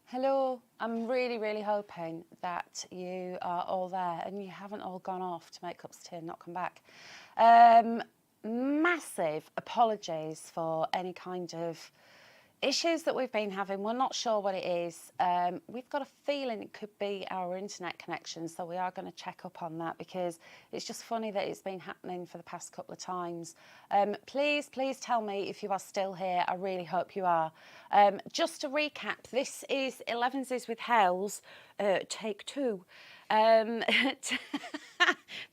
Hello, I'm really hoping that you are all there and you haven't all gone off to make cups of tea and not come back. Massive apologies for any kind of issues that we've been having. We're not sure what it is. We've got a feeling it could be our internet connection, so we are going to check up on that because it's just funny that it's been happening for the past couple of times. Please tell me if you are still here. I really hope you are. Just to recap, this is Elevenses with Hels, take two.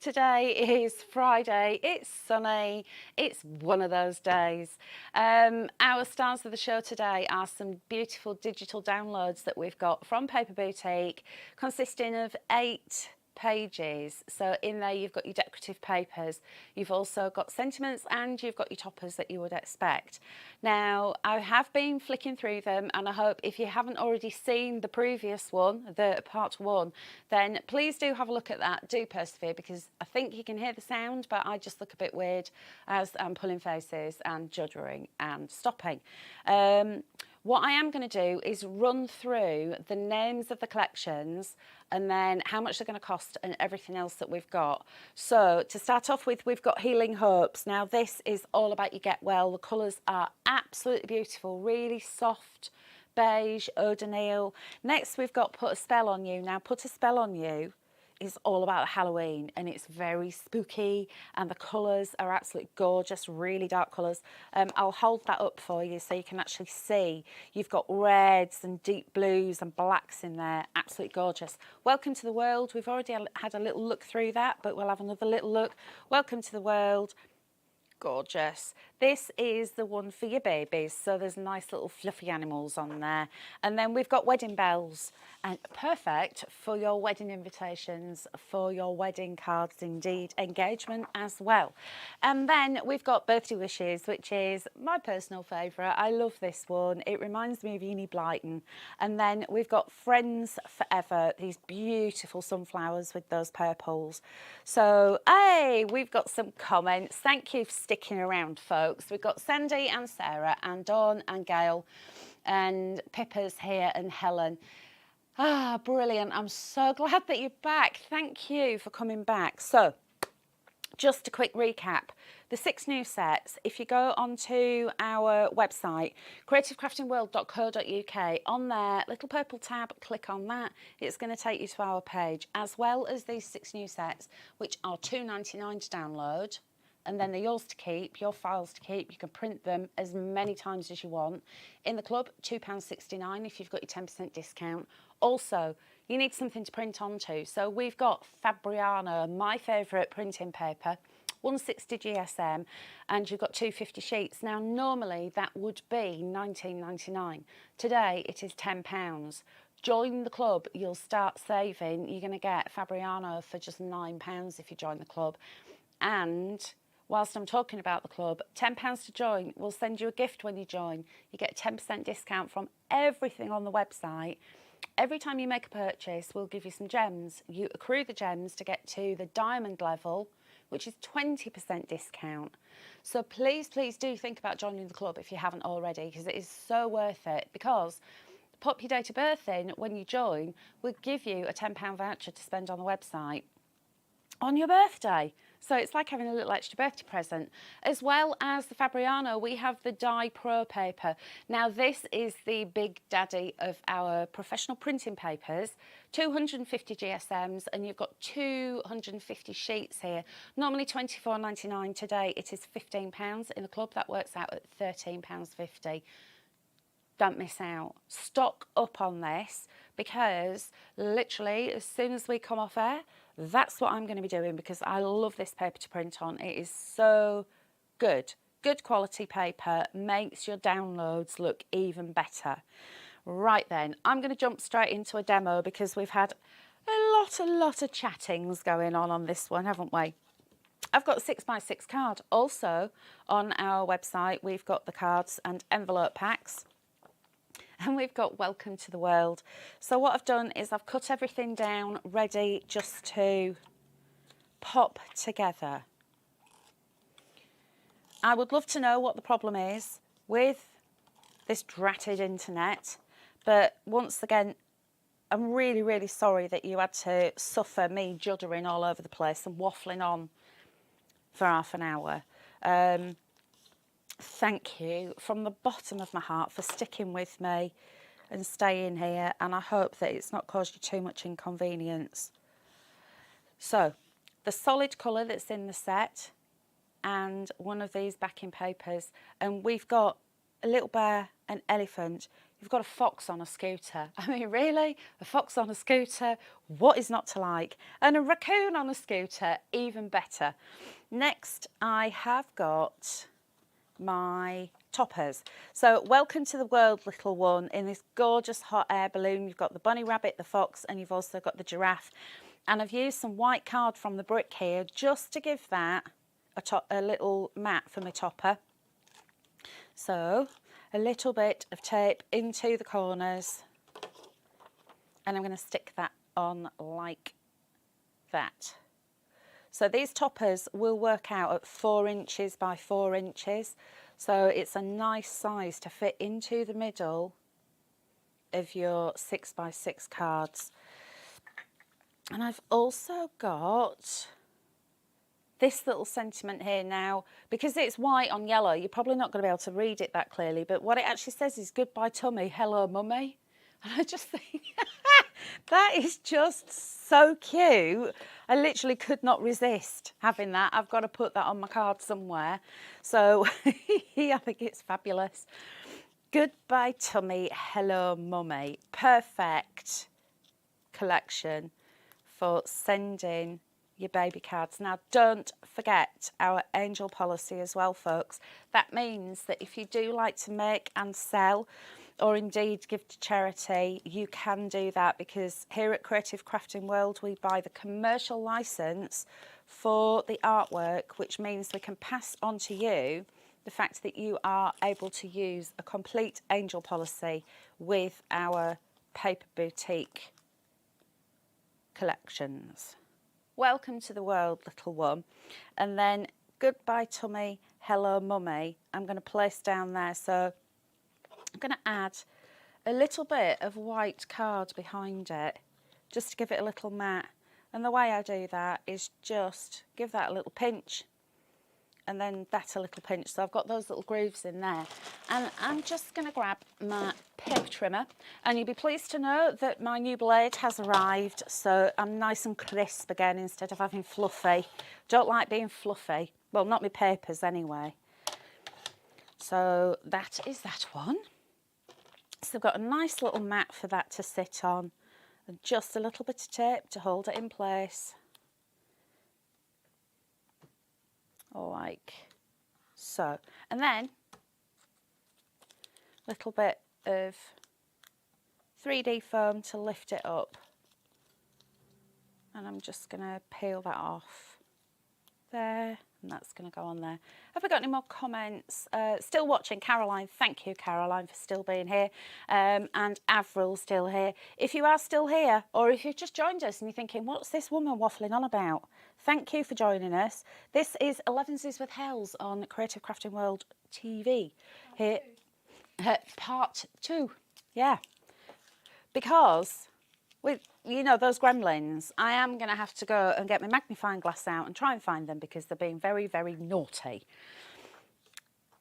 Today is Friday, it's sunny, it's one of those days. Our stars of the show today are some beautiful digital downloads that we've got from Paper Boutique, consisting of 8 pages. So in there you've got your decorative papers, you've also got sentiments, and you've got your toppers that you would expect. Now I have been flicking through them, and I hope if you haven't already seen the previous one, the part 1, then please do have a look at that. Do persevere, because I think you can hear the sound, but I just look a bit weird as I'm pulling faces and juddering and stopping. What I am going to do is run through the names of the collections and then how much they're going to cost and everything else that we've got. So to start off with, we've got Healing Hopes. Now this is all about your get well. The colours are absolutely beautiful, really soft beige, eau de Nil. Next we've got Put a Spell on You. Now Put a Spell on You is all about Halloween, and it's very spooky, and the colours are absolutely gorgeous, really dark colours. I'll hold that up for you so you can actually see. You've got reds and deep blues and blacks in there, absolutely gorgeous. Welcome to the World. We've already had a little look through that, but we'll have another little look. Welcome to the World. Gorgeous. This is the one for your babies, so there's nice little fluffy animals on there. And then we've got Wedding Bells, and perfect for your wedding invitations, for your wedding cards, indeed engagement as well. And then we've got Birthday Wishes, which is my personal favourite. I love this one. It reminds me of Uni Blyton. And then we've got Friends Forever, these beautiful sunflowers with those purples. So hey, we've got some comments. Thank you for sticking around, folks. We've got Sandy and Sarah and Dawn and Gail and Pippa's here and Helen. Ah, brilliant. I'm so glad that you're back. Thank you for coming back. So just a quick recap. The 6 new sets, if you go onto our website, creativecraftingworld.co.uk, on there, little purple tab, click on that. It's going to take you to our page, as well as these 6 new sets, which are £2.99 to download. And then they're yours to keep, your files to keep. You can print them as many times as you want. In the club, £2.69 if you've got your 10% discount. Also, you need something to print onto. So we've got Fabriano, my favourite printing paper, 160 GSM, and you've got 250 sheets. Now, normally that would be £19.99. Today, it is £10. Join the club, you'll start saving. You're going to get Fabriano for just £9 if you join the club. And whilst I'm talking about the club, £10 to join. We'll send you a gift when you join. You get a 10% discount from everything on the website. Every time you make a purchase, we'll give you some gems. You accrue the gems to get to the diamond level, which is 20% discount. So please do think about joining the club if you haven't already, because it is so worth it. Because pop your date of birth in when you join, we'll give you a £10 voucher to spend on the website on your birthday. So it's like having a little extra birthday present. As well as the Fabriano, we have the Die Pro paper. Now this is the big daddy of our professional printing papers, 250 GSMs, and you've got 250 sheets here. Normally £24.99, today it is £15 in the club. That works out at £13.50. Don't miss out. Stock up on this, because literally as soon as we come off air, that's what I'm going to be doing, because I love this paper to print on. It is so good. Good quality paper, makes your downloads look even better. Right then, I'm going to jump straight into a demo, because we've had a lot of chattings going on this one, haven't we? I've got a 6x6 card. Also on our website, we've got the cards and envelope packs. And we've got Welcome to the World. So what I've done is I've cut everything down, ready just to pop together. I would love to know what the problem is with this dratted internet, But once again, I'm really, really sorry that you had to suffer me juddering all over the place and waffling on for half an hour. Thank you from the bottom of my heart for sticking with me and staying here, and I hope that it's not caused you too much inconvenience. So, the solid colour that's in the set and one of these backing papers, and we've got a little bear, an elephant, you've got a fox on a scooter. I mean, really? A fox on a scooter? What is not to like? And a raccoon on a scooter, even better. Next, I have got my toppers. So welcome to the world, little one. In this gorgeous hot air balloon, you've got the bunny rabbit, the fox, and you've also got the giraffe. And I've used some white card from the brick here just to give that a little mat for my topper. So a little bit of tape into the corners, and I'm going to stick that on like that. So these toppers will work out at 4 inches by 4 inches. So it's a nice size to fit into the middle of your 6 by 6 cards. And I've also got this little sentiment here now. Because it's white on yellow, you're probably not going to be able to read it that clearly. But what it actually says is, goodbye tummy, hello mummy. And I just think that is just so cute. I literally could not resist having that. I've got to put that on my card somewhere. So I think it's fabulous. Goodbye tummy, hello mummy. Perfect collection for sending your baby cards. Now, don't forget our angel policy as well, folks. That means that if you do like to make and sell, or indeed give to charity, you can do that, because here at Creative Crafting World we buy the commercial license for the artwork, which means we can pass on to you the fact that you are able to use a complete angel policy with our paper boutique collections. Welcome to the world, little one. And then goodbye tummy, hello mummy, I'm going to place down there. So I'm going to add a little bit of white card behind it, just to give it a little mat. And the way I do that is just give that a little pinch, and then that a little pinch. So I've got those little grooves in there. And I'm just going to grab my paper trimmer. And you'll be pleased to know that my new blade has arrived. So I'm nice and crisp again instead of having fluffy. Don't like being fluffy. Well, not my papers anyway. So that is that one. So I've got a nice little mat for that to sit on, and just a little bit of tape to hold it in place, like so. And then a little bit of 3D foam to lift it up, and I'm just going to peel that off there, and that's going to go on there. Have we got any more comments? Still watching, Caroline. Thank you, Caroline, for still being here. And Avril still here. If you are still here, or if you've just joined us and you're thinking, what's this woman waffling on about? Thank you for joining us. This is Elevenses with Hels on Creative Crafting World TV. Here, part 2. Yeah. Because with, you know, those gremlins, I am going to have to go and get my magnifying glass out and try and find them, because they're being very, very naughty.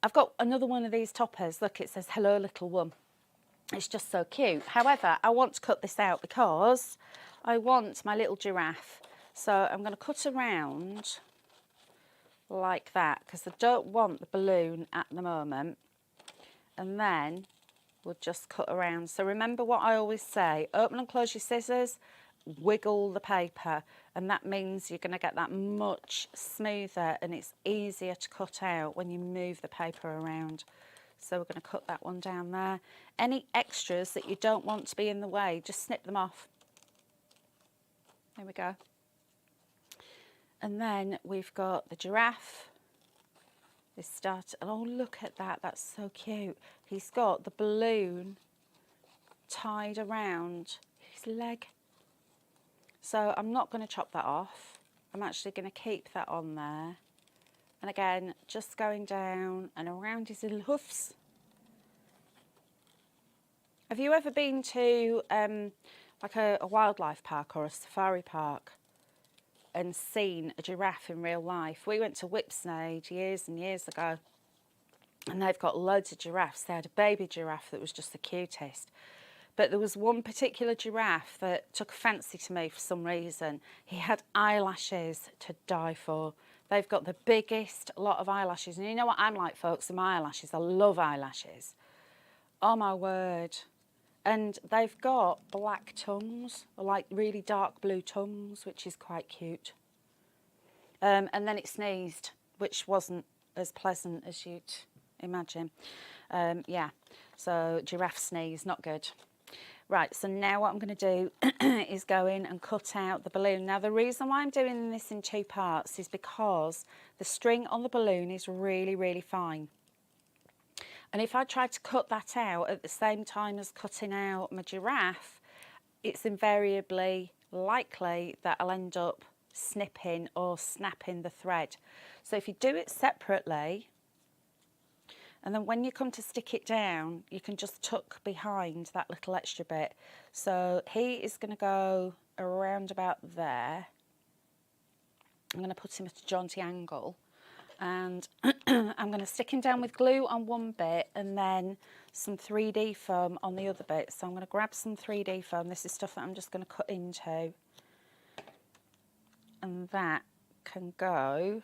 I've got another one of these toppers. Look, it says, hello, little one. It's just so cute. However, I want to cut this out because I want my little giraffe. So I'm going to cut around like that, because I don't want the balloon at the moment. And then we'll just cut around. So remember what I always say, open and close your scissors, wiggle the paper, and that means you're going to get that much smoother, and it's easier to cut out when you move the paper around. So we're going to cut that one down there. Any extras that you don't want to be in the way, just snip them off. There we go. And then we've got the giraffe. This start, oh, look at that, that's so cute. He's got the balloon tied around his leg. So I'm not going to chop that off. I'm actually going to keep that on there. And again, just going down and around his little hoofs. Have you ever been to like a wildlife park or a safari park and seen a giraffe in real life? We went to Whipsnade years and years ago, and they've got loads of giraffes. They had a baby giraffe that was just the cutest. But there was one particular giraffe that took a fancy to me for some reason. He had eyelashes to die for. They've got the biggest lot of eyelashes. And you know what I'm like, folks, with my eyelashes. I love eyelashes. Oh, my word. And they've got black tongues, like really dark blue tongues, which is quite cute. And then it sneezed, which wasn't as pleasant as you'd imagine. Yeah, so giraffe sneeze, not good. Right, so now what I'm going to do is go in and cut out the balloon. Now, the reason why I'm doing this in 2 parts is because the string on the balloon is really, really fine. And if I try to cut that out at the same time as cutting out my giraffe, it's invariably likely that I'll end up snipping or snapping the thread. So if you do it separately, and then when you come to stick it down, you can just tuck behind that little extra bit. So he is going to go around about there. I'm going to put him at a jaunty angle. And I'm going to stick him down with glue on one bit and then some 3D foam on the other bit. So I'm going to grab some 3D foam. This is stuff that I'm just going to cut into. And that can go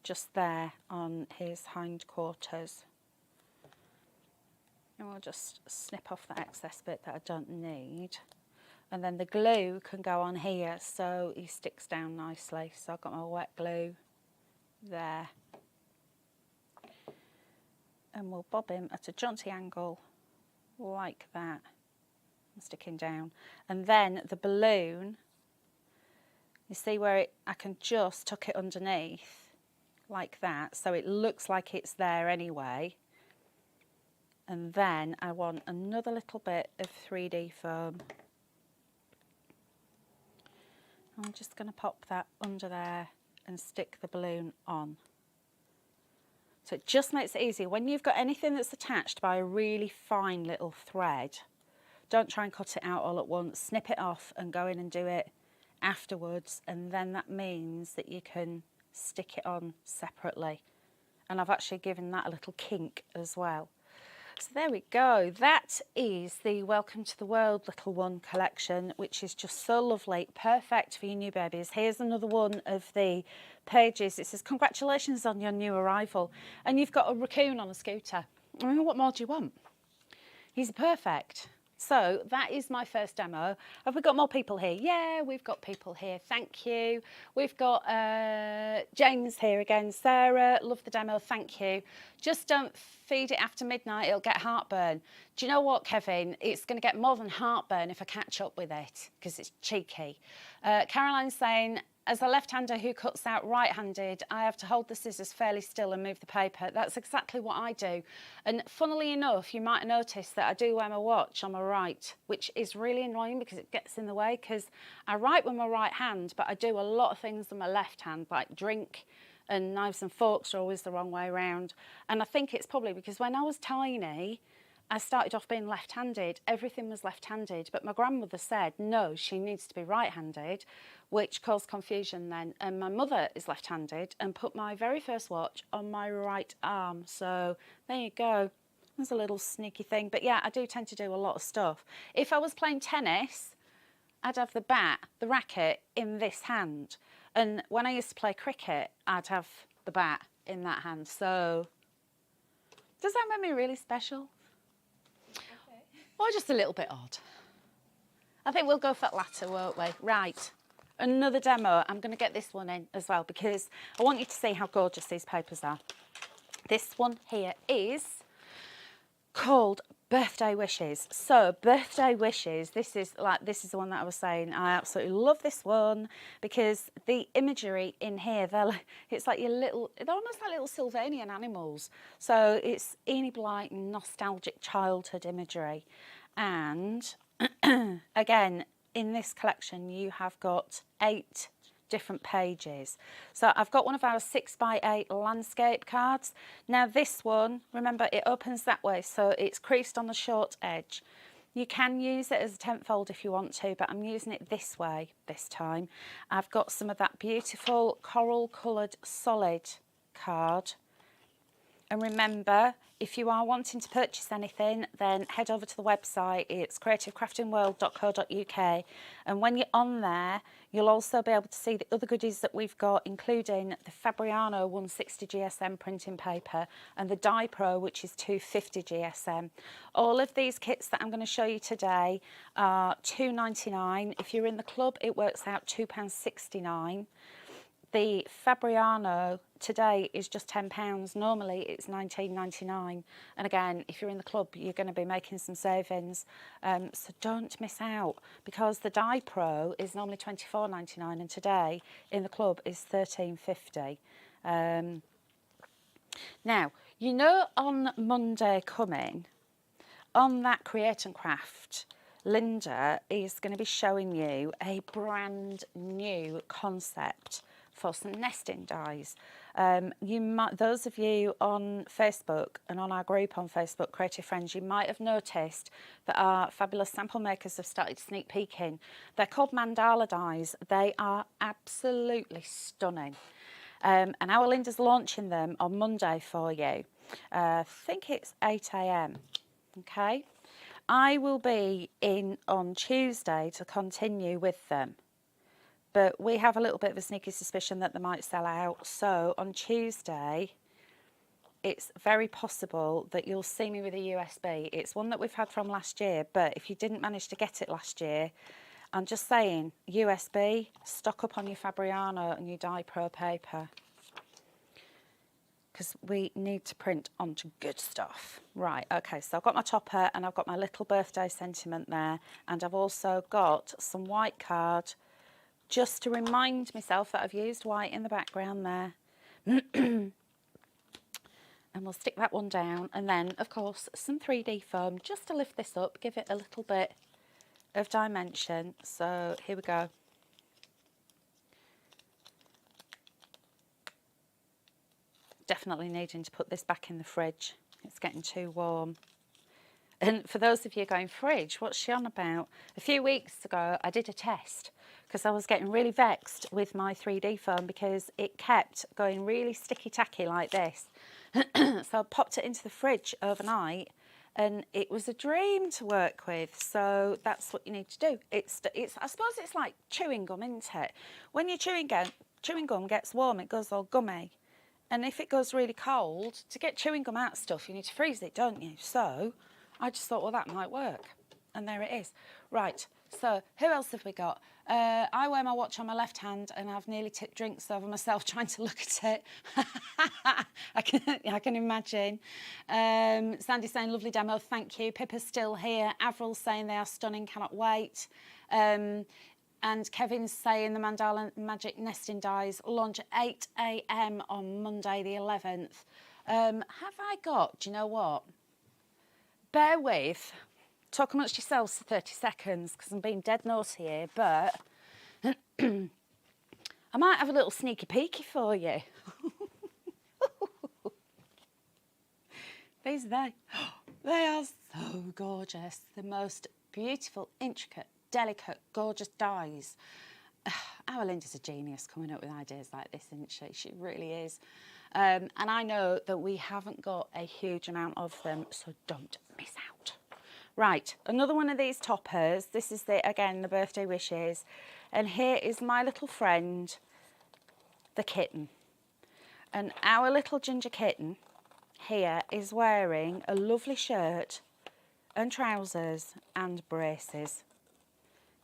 just there on his hindquarters. And we'll just snip off the excess bit that I don't need. And then the glue can go on here so he sticks down nicely. So I've got my wet glue there. And we'll bob him at a jaunty angle like that. And stick him down. And then the balloon, you see where I can just tuck it underneath like that, so it looks like it's there anyway. And then I want another little bit of 3D foam. I'm just going to pop that under there and stick the balloon on. So it just makes it easier. When you've got anything that's attached by a really fine little thread, don't try and cut it out all at once. Snip it off and go in and do it afterwards, and then that means that you can stick it on separately. And I've actually given that a little kink as well. So there we go. That is the Welcome to the World Little One collection, which is just so lovely. Perfect for your new babies. Here's another one of the pages. It says, congratulations on your new arrival. And you've got a raccoon on a scooter. I mean, what more do you want? He's perfect. So that is my first demo. Have we got more people here? Yeah, we've got people here. Thank you. We've got James here again. Sarah, love the demo. Thank you. Just don't feed it after midnight. It'll get heartburn. Do you know what, Kevin? It's going to get more than heartburn if I catch up with it because it's cheeky. Caroline's saying, as a left-hander who cuts out right-handed, I have to hold the scissors fairly still and move the paper. That's exactly what I do. And funnily enough, you might have noticed that I do wear my watch on my right, which is really annoying because it gets in the way, because I write with my right hand, but I do a lot of things with my left hand, like drink, and knives and forks are always the wrong way around. And I think it's probably because when I was tiny, I started off being left-handed. Everything was left-handed, but my grandmother said, no, she needs to be right-handed, which caused confusion then. And my mother is left-handed and put my very first watch on my right arm. So there you go. There's a little sneaky thing. But yeah, I do tend to do a lot of stuff. If I was playing tennis, I'd have the bat, the racket, in this hand. And when I used to play cricket, I'd have the bat in that hand. So does that make me really special? Or just a little bit odd? I think we'll go for that latter, won't we? Right, another demo. I'm going to get this one in as well because I want you to see how gorgeous these papers are. This one here is called Birthday Wishes. So Birthday Wishes, this is the one that I was saying. I absolutely love this one because the imagery in here, it's like they're almost like little Sylvanian animals. So it's Enid Blyton nostalgic childhood imagery. And again, in this collection, you have got 8 different pages. So I've got one of our 6x8 landscape cards. Now this one, remember, it opens that way, so it's creased on the short edge. You can use it as a tent fold if you want to, but I'm using it this way this time. I've got some of that beautiful coral coloured solid card. And remember, if you are wanting to purchase anything, then head over to the website. It's creativecraftingworld.co.uk. And when you're on there, you'll also be able to see the other goodies that we've got, including the Fabriano 160 GSM printing paper and the Die Pro, which is 250 GSM. All of these kits that I'm going to show you today are £2.99. If you're in the club, it works out £2.69. The Fabriano today is just £10. Normally it's £19.99. And again, if you're in the club, you're going to be making some savings. So don't miss out, because the Die Pro is normally £24.99 and today in the club is £13.50. Now, you know, on Monday coming, on that Create and Craft, Linda is going to be showing you a brand new concept for some nesting dies. Those of you on Facebook and on our group on Facebook, Creative Friends, you might have noticed that our fabulous sample makers have started sneak peeking. They're called mandala dies. They are absolutely stunning. And our Linda's launching them on Monday for you. I think it's 8 AM. Okay. I will be in on Tuesday to continue with them. But we have a little bit of a sneaky suspicion that they might sell out. So on Tuesday, it's very possible that you'll see me with a USB. It's one that we've had from last year, but if you didn't manage to get it last year, I'm just saying, USB, stock up on your Fabriano and your Die Pro paper, because we need to print onto good stuff. Right, okay, so I've got my topper and I've got my little birthday sentiment there, and I've also got some white card, just to remind myself that I've used white in the background there. And we'll stick that one down. And then, of course, some 3D foam, just to lift this up, give it a little bit of dimension. So here we go. Definitely needing to put this back in the fridge. It's getting too warm. And for those of you going, fridge, what's she on about? A few weeks ago, I did a test, because I was getting really vexed with my 3D foam because it kept going really sticky tacky like this. So I popped it into the fridge overnight and it was a dream to work with. So that's what you need to do. It's I suppose it's like chewing gum, isn't it? When your chewing gum gets warm, it goes all gummy. And if it goes really cold, to get chewing gum out of stuff, you need to freeze it, don't you? So I just thought, well, that might work. And there it is. Right, so who else have we got? I wear my watch on my left hand and I've nearly tipped drinks over myself trying to look at it. I can imagine. Sandy saying, lovely demo, thank you. Pippa's still here. Avril's saying they are stunning, cannot wait. And Kevin's saying the Mandala Magic Nesting Dies launch at 8 AM on Monday the 11th. Have I got, do you know what? Bear with. Talk amongst yourselves for 30 seconds because I'm being dead naughty here, but I might have a little sneaky peeky for you. These are they are so gorgeous. The most beautiful, intricate, delicate, gorgeous dies. Our Linda's a genius coming up with ideas like this, isn't she? She really is. And I know that we haven't got a huge amount of them, so don't miss out. Right, another one of these toppers. This is, again, the birthday wishes. And here is my little friend, the kitten. And our little ginger kitten here is wearing a lovely shirt and trousers and braces.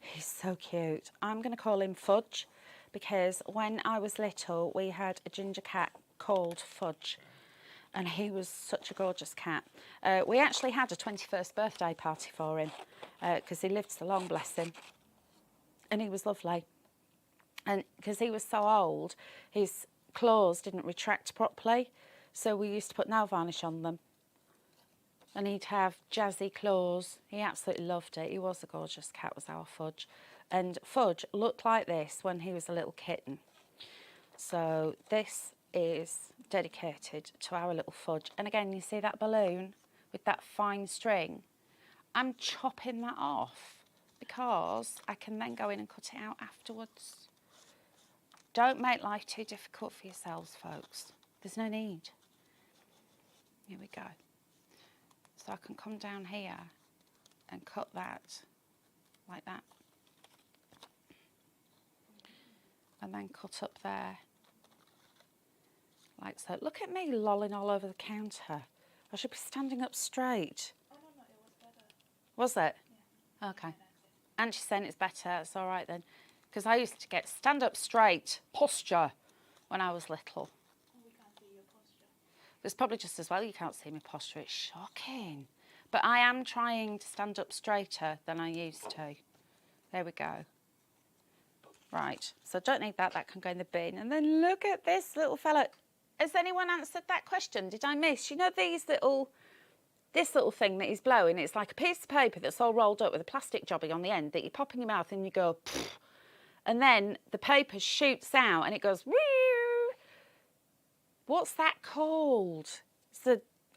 He's so cute. I'm going to call him Fudge, because when I was little, we had a ginger cat called Fudge. And he was such a gorgeous cat. We actually had a 21st birthday party for him because he lived so long, bless him. And he was lovely. And because he was so old, his claws didn't retract properly. So we used to put nail varnish on them. And he'd have jazzy claws. He absolutely loved it. He was a gorgeous cat, was our Fudge. And Fudge looked like this when he was a little kitten. So this is dedicated to our little Fudge. And again, you see that balloon with that fine string? I'm chopping that off because I can then go in and cut it out afterwards. Don't make life too difficult for yourselves, folks. There's no need. Here we go. So I can come down here and cut that like that. And then cut up there like so. Look at me lolling all over the counter. I should be standing up straight. Oh, no, it was better. Was it? Yeah. Okay. And she's saying it's better. It's all right then. Because I used to get stand up straight posture when I was little. Oh, we can't see your posture. It's probably just as well you can't see my posture. It's shocking. But I am trying to stand up straighter than I used to. There we go. Right, so don't need that. That can go in the bin. And then look at this little fella. Has anyone answered that question? Did I miss? You know this little thing that he's blowing? It's like a piece of paper that's all rolled up with a plastic jobby on the end that you pop in your mouth and you go, pfft, and then the paper shoots out and it goes, woo. What's that called?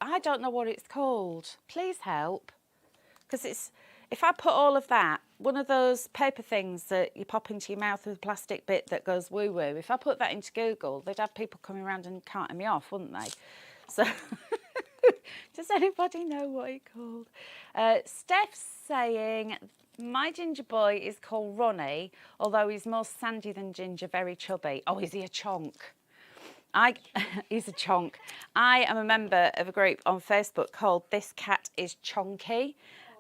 I don't know what it's called. Please help. Because if I put all of that, one of those paper things that you pop into your mouth with a plastic bit that goes woo-woo, if I put that into Google, they'd have people coming around and carting me off, wouldn't they? So, does anybody know what it's called? Steph's saying, my ginger boy is called Ronnie, although he's more sandy than ginger, very chubby. Oh, is he a chonk? He's a chonk. I am a member of a group on Facebook called This Cat is Chonky.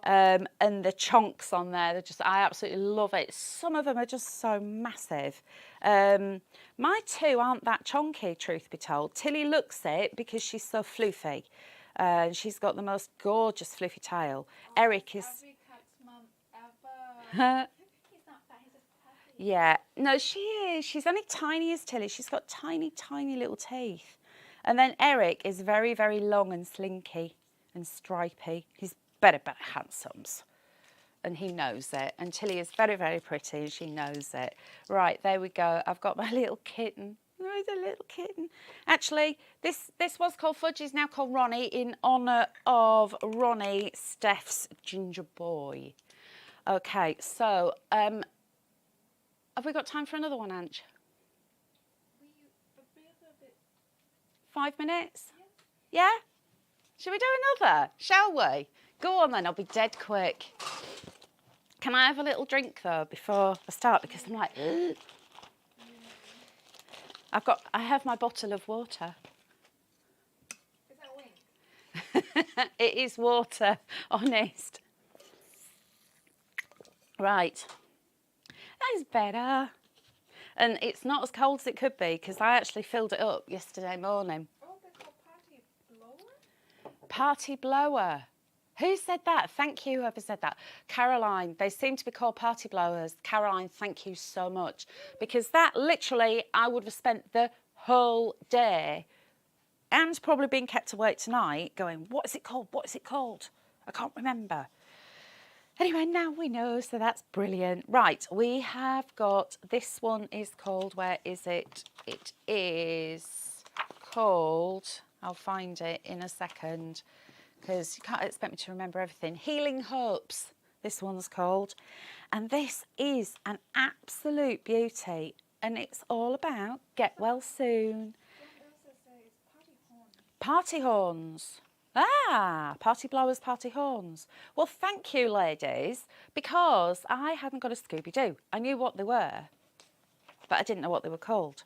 And the chonks on there, I absolutely love it. Some of them are just so massive. My two aren't that chonky, truth be told. Tilly looks it because she's so floofy. She's got the most gorgeous floofy tail. Eric is... Every cat's mum ever. He's not fat, he's just puffy. Yeah, no, she is. She's only tiny as Tilly. She's got tiny, tiny little teeth. And then Eric is very, very long and slinky and stripy. He's better handsomes. And he knows it. And Tilly is very, very pretty and she knows it. Right, there we go. I've got my little kitten. There's a little kitten. Actually, this was called Fudge. He's now called Ronnie in honour of Ronnie, Steph's ginger boy. Okay, so have we got time for another one, Ange? A bit. 5 minutes? Yeah. Yeah? Shall we do another? Shall we? Go on then, I'll be dead quick. Can I have a little drink though before I start? Because I'm like, ugh. I have my bottle of water. Is that wink? It is water, honest. Right. That is better. And it's not as cold as it could be because I actually filled it up yesterday morning. Oh, they're called party blower? Party blower. Who said that? Thank you, whoever said that. Caroline, they seem to be called party blowers. Caroline, thank you so much. Because that literally, I would have spent the whole day and probably been kept awake tonight going, what is it called? What is it called? I can't remember. Anyway, now we know, so that's brilliant. Right, we have got, this one is called, where is it? It is called, I'll find it in a second, because you can't expect me to remember everything. Healing Hopes, this one's called. And this is an absolute beauty. And it's all about get well soon. Party horns. Ah, party blowers, party horns. Well, thank you, ladies, because I hadn't got a Scooby-Doo. I knew what they were, but I didn't know what they were called.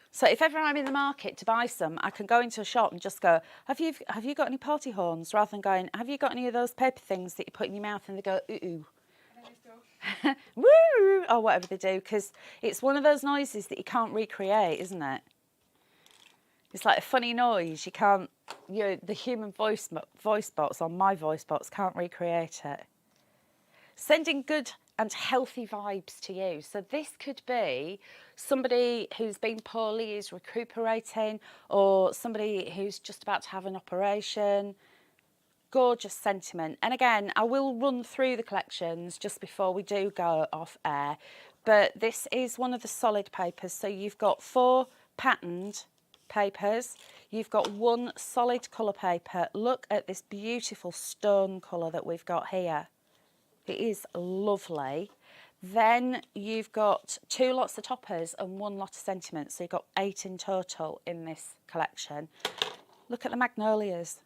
So if ever I'm in the market to buy some, I can go into a shop and just go, have you got any party horns? Rather than going, have you got any of those paper things that you put in your mouth and they go, ooh. Woo, or whatever they do, because it's one of those noises that you can't recreate, isn't it? It's like a funny noise. You can't, the human voice bots on my voice bots can't recreate it. Sending good and healthy vibes to you. So this could be somebody who's been poorly, is recuperating, or somebody who's just about to have an operation. gorgeous sentiment. And again, I will run through the collections just before we do go off air. But this is one of the solid papers. So you've got 4 patterned papers. You've got 1 solid colour paper. Look at this beautiful stone colour that we've got here. It is lovely. Then you've got 2 lots of toppers and 1 lot of sentiments. So you've got 8 in total in this collection. Look at the magnolias.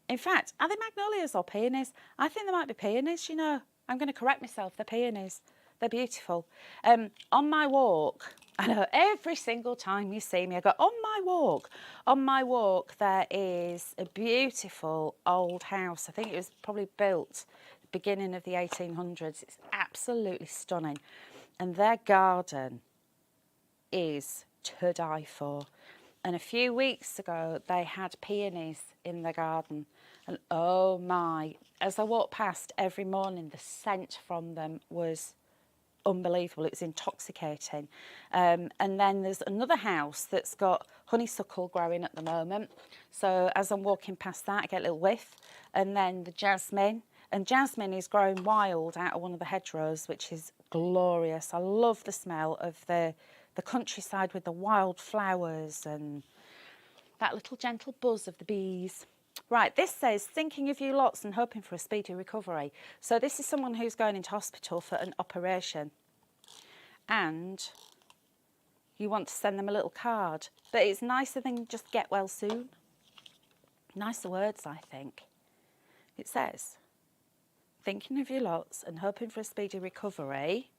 In fact, are they magnolias or peonies? I think they might be peonies, you know. I'm going to correct myself. They're peonies. They're beautiful. On my walk, I know every single time you see me, I go, on my walk. On my walk, there is a beautiful old house. I think it was probably built beginning of the 1800s. It's absolutely stunning. And their garden is to die for. And a few weeks ago, they had peonies in the garden. And oh my, as I walked past every morning, the scent from them was unbelievable. It was intoxicating. And then there's another house that's got honeysuckle growing at the moment. So as I'm walking past that, I get a little whiff. And then the jasmine. And jasmine is growing wild out of one of the hedgerows, which is glorious. I love the smell of the countryside with the wild flowers and that little gentle buzz of the bees. Right, this says, thinking of you lots and hoping for a speedy recovery. So this is someone who's going into hospital for an operation. And you want to send them a little card. But it's nicer than just get well soon. Nicer words, I think. It says, thinking of you lots and hoping for a speedy recovery.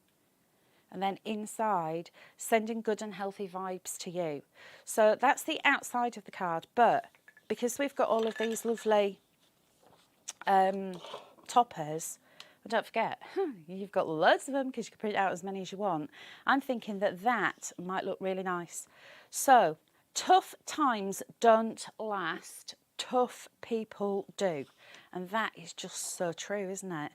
And then inside, sending good and healthy vibes to you. So that's the outside of the card. But because we've got all of these lovely toppers, but don't forget, you've got loads of them because you can print out as many as you want. I'm thinking that that might look really nice. So, tough times don't last. Tough people do. And that is just so true, isn't it?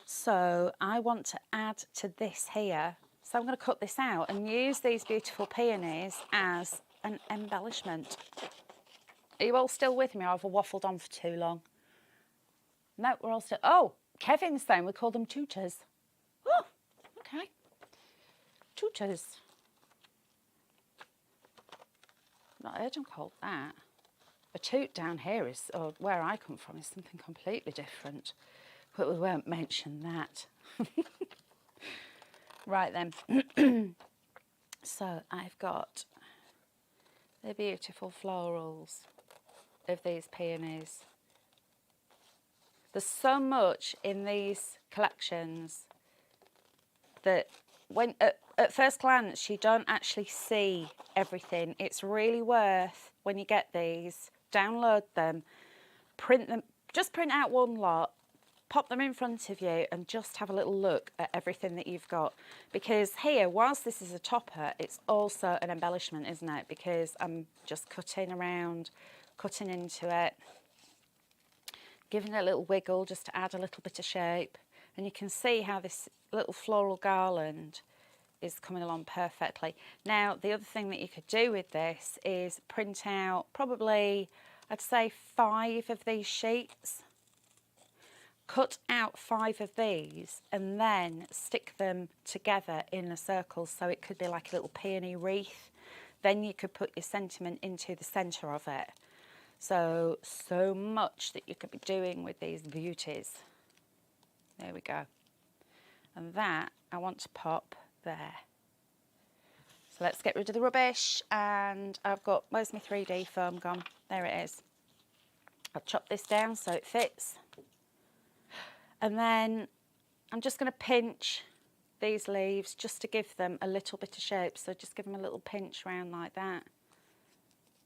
So, I want to add to this here. So I'm going to cut this out and use these beautiful peonies as an embellishment. Are you all still with me, or have I waffled on for too long? No, we're all still... Oh, Kevin's saying we call them tutors. Oh, okay. Tutors. Not heard them called that. A toot down here is, or where I come from, is something completely different. But we won't mention that. Right then. So I've got the beautiful florals of these peonies. There's so much in these collections that when at first glance you don't actually see everything. It's really worth, when you get these, download them, print them, just print out 1 lot, pop them in front of you and just have a little look at everything that you've got. Because here, whilst this is a topper, it's also an embellishment, isn't it? Because I'm just cutting around, cutting into it, giving it a little wiggle just to add a little bit of shape. And you can see how this little floral garland is coming along perfectly. Now, the other thing that you could do with this is print out probably, I'd say 5 of these sheets. Cut out 5 of these and then stick them together in a circle, so it could be like a little peony wreath. Then you could put your sentiment into the centre of it. So much that you could be doing with these beauties. There we go. And that I want to pop there. So let's get rid of the rubbish, and I've got, where's my 3D foam gone? There it is. I'll chop this down so it fits. And then I'm just going to pinch these leaves just to give them a little bit of shape. So just give them a little pinch round like that.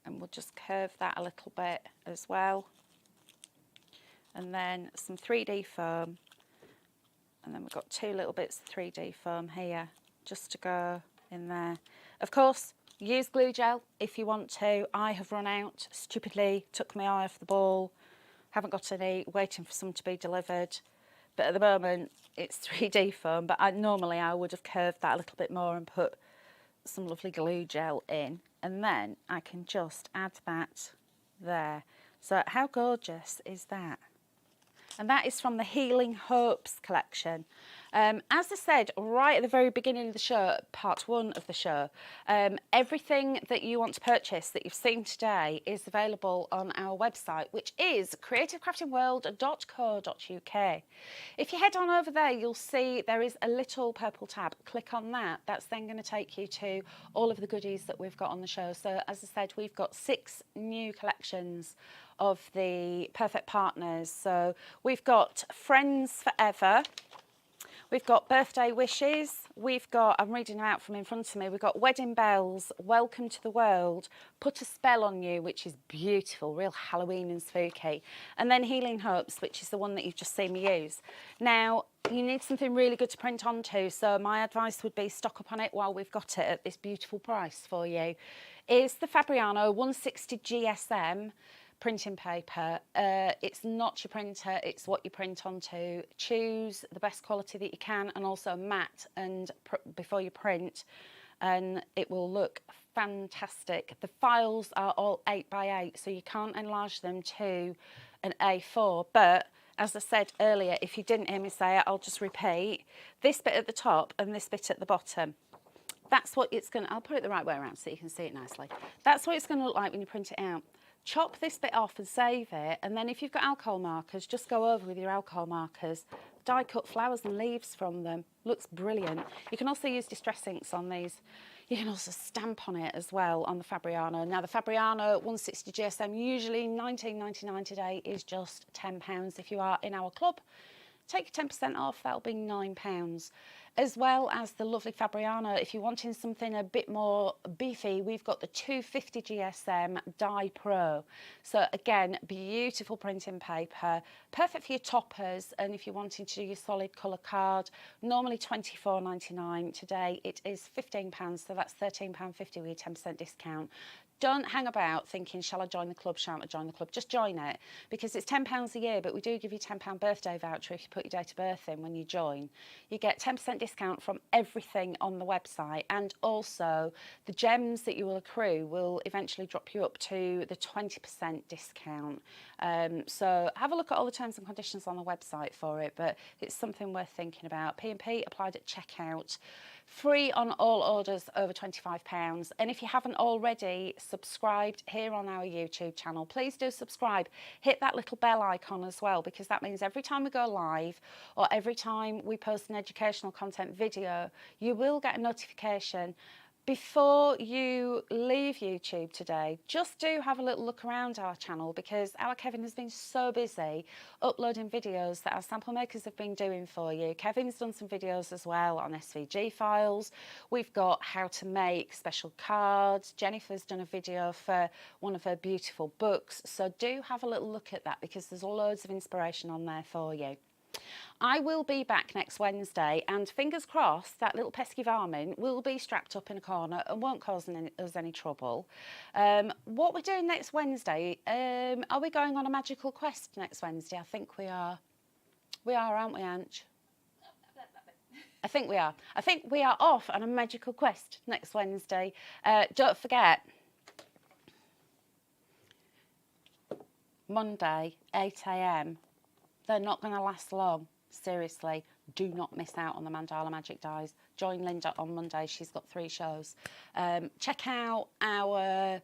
And we'll just curve that a little bit as well. And then some 3D foam. And then we've got 2 little bits of 3D foam here just to go in there. Of course, use glue gel if you want to. I have run out, stupidly, took my eye off the ball. Haven't got any, waiting for some to be delivered. But at the moment, it's 3D foam. But normally I would have curved that a little bit more and put some lovely glue gel in. And then I can just add that there. So how gorgeous is that? And that is from the Healing Hopes collection. As I said right at the very beginning of the show, part one of the show, everything that you want to purchase that you've seen today is available on our website, which is creativecraftingworld.co.uk. If you head on over there, you'll see there is a little purple tab. Click on that. That's then going to take you to all of the goodies that we've got on the show. So as I said, we've got 6 new collections of the perfect partners. So we've got Friends Forever, we've got Birthday Wishes, we've got, I'm reading them out from in front of me, we've got Wedding Bells, Welcome to the World, Put a Spell on You, which is beautiful, real Halloween and spooky, and then Healing Hopes, which is the one that you've just seen me use. Now, you need something really good to print onto, so my advice would be stock up on it while we've got it at this beautiful price for you. Is the Fabriano 160 GSM printing paper. It's not your printer, it's what you print onto. Choose the best quality that you can, and also matte and before you print, and it will look fantastic. The files are all 8x8, so you can't enlarge them to an A4, but as I said earlier, if you didn't hear me say it, I'll just repeat. This bit at the top and this bit at the bottom. That's what it's going to, I'll put it the right way around so you can see it nicely. That's what it's going to look like when you print it out. Chop this bit off and save it, and then if you've got alcohol markers, just go over with your alcohol markers. Die cut flowers and leaves from them. Looks brilliant. You can also use distress inks on these. You can also stamp on it as well on the Fabriano. Now the Fabriano 160 GSM, usually $19.99 today, is just £10 if you are in our club. Take 10% off, that'll be £9. As well as the lovely Fabriano, if you're wanting something a bit more beefy, we've got the 250 GSM Die Pro. So again, beautiful printing paper, perfect for your toppers, and if you're wanting to do your solid colour card, normally £24.99. Today it is £15, so that's £13.50 with your 10% discount. Don't hang about thinking, shall I join the club, shan't I join the club? Just join it, because it's £10 a year, but we do give you a £10 birthday voucher if you put your date of birth in when you join. You get 10% discount from everything on the website, and also the gems that you will accrue will eventually drop you up to the 20% discount. So have a look at all the terms and conditions on the website for it, but it's something worth thinking about. P&P applied at checkout. Free on all orders over £25. And if you haven't already subscribed here on our YouTube channel, please do subscribe. Hit that little bell icon as well, because that means every time we go live or every time we post an educational content video, you will get a notification. Before you leave YouTube today, just do have a little look around our channel, because our Kevin has been so busy uploading videos that our sample makers have been doing for you. Kevin's done some videos as well on SVG files. We've got how to make special cards. Jennifer's done a video for one of her beautiful books. So do have a little look at that, because there's loads of inspiration on there for you. I will be back next Wednesday, and fingers crossed that little pesky varmint will be strapped up in a corner and won't cause us any trouble. What we're doing next Wednesday, are we going on a magical quest next Wednesday? I think we are. We are, aren't we, Ange? I think we are. I think we are off on a magical quest next Wednesday. Don't forget, Monday, 8 AM. They're not going to last long. Seriously, do not miss out on the Mandala Magic Dies. Join Linda on Monday. She's got 3 shows. Check out our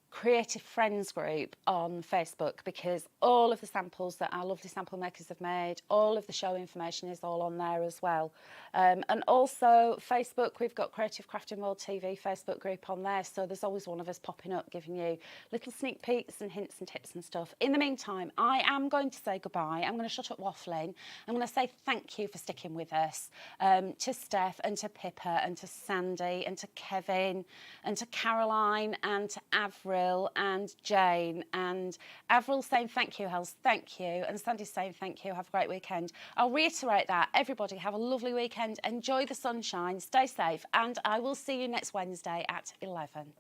Creative Friends group on Facebook, because all of the samples that our lovely sample makers have made, all of the show information is all on there as well. And also Facebook, we've got Creative Crafting World TV Facebook group on there, so there's always one of us popping up giving you little sneak peeks and hints and tips and stuff. In the meantime, I am going to say goodbye. I'm going to shut up waffling. I'm going to say thank you for sticking with us, to Steph and to Pippa and to Sandy and to Kevin and to Caroline and to Avril and Jane. And Avril saying thank you, Hels, thank you, and Sandy's saying thank you. Have a great weekend. I'll reiterate that. Everybody have a lovely weekend. Enjoy the sunshine, stay safe, and I will see you next Wednesday at 11.